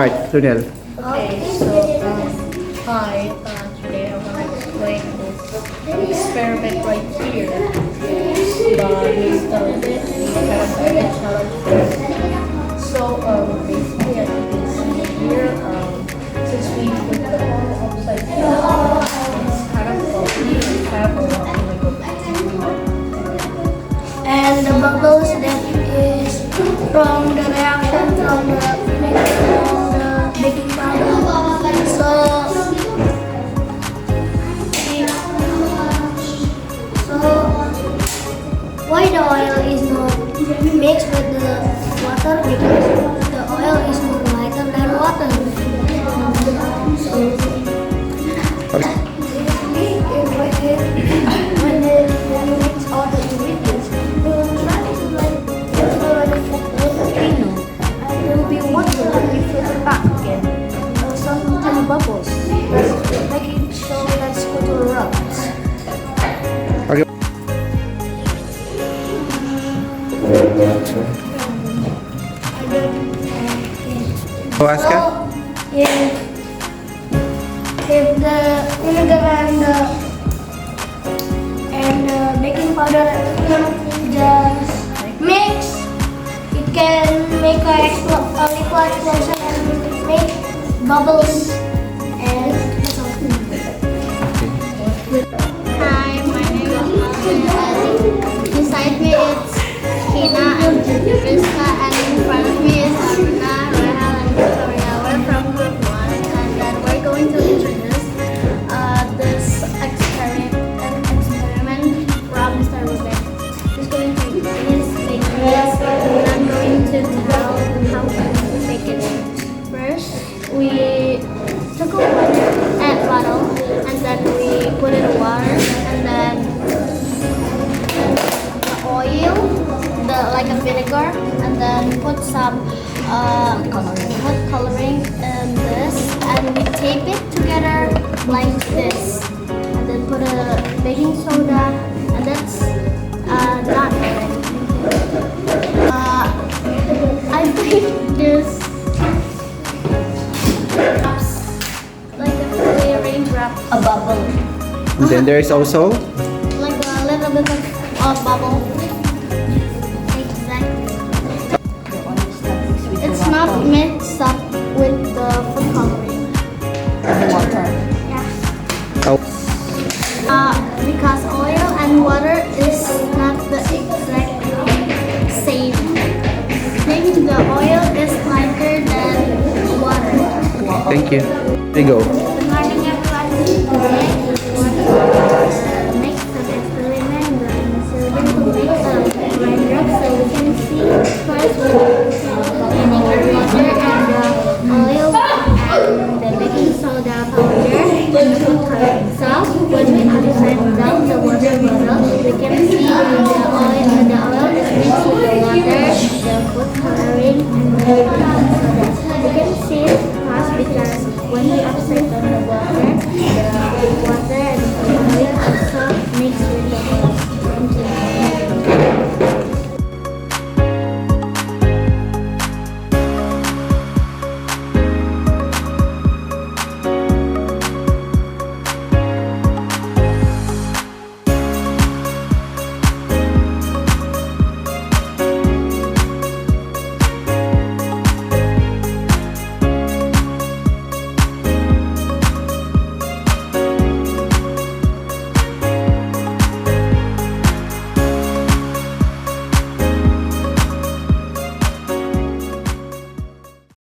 Alright, Sunil. Okay, so hi, today I want to explain this experiment right here. We started the Harapan challenge. So basically, as you can see here, since we put the ball upside down, it's kind of bubbly. We have a lot of And the bubbles that is from the reaction from the baking powder. So why the oil is not mixed with the water? Because the oil is more lighter than water. So when you mix all the ingredients, you will try to like volcano, and there will be water and you fill it back again. Some tiny bubbles. That's making sure that's going to erupt. Okay. Oh, Aska? So, if the vinegar and the baking powder just mix, it can make a liquid explosion and make bubbles and Hi, my name is Alvin. Beside me it's Kina and Rizka, and in front of me is Aruna, Rahel, and Victoria. We're from Group 1, and then we're going to introduce this experiment from Mr. Rubin. He's going to make this, and I'm going to tell how to make it. First, we took a water bottle, and then we put in water, and then the oil, like a vinegar, and then put some food coloring in this, and we tape it together like this, and then put a baking soda, and that's done. I think this like a raindrop, a bubble. And then there is also Like a little bit of bubble. Exactly. It's not mixed up with the food coloring. water. Yeah. oh, Because oil and water is not the exact same. Maybe the oil is lighter than water. thank you. There you go. Good morning, everyone. Today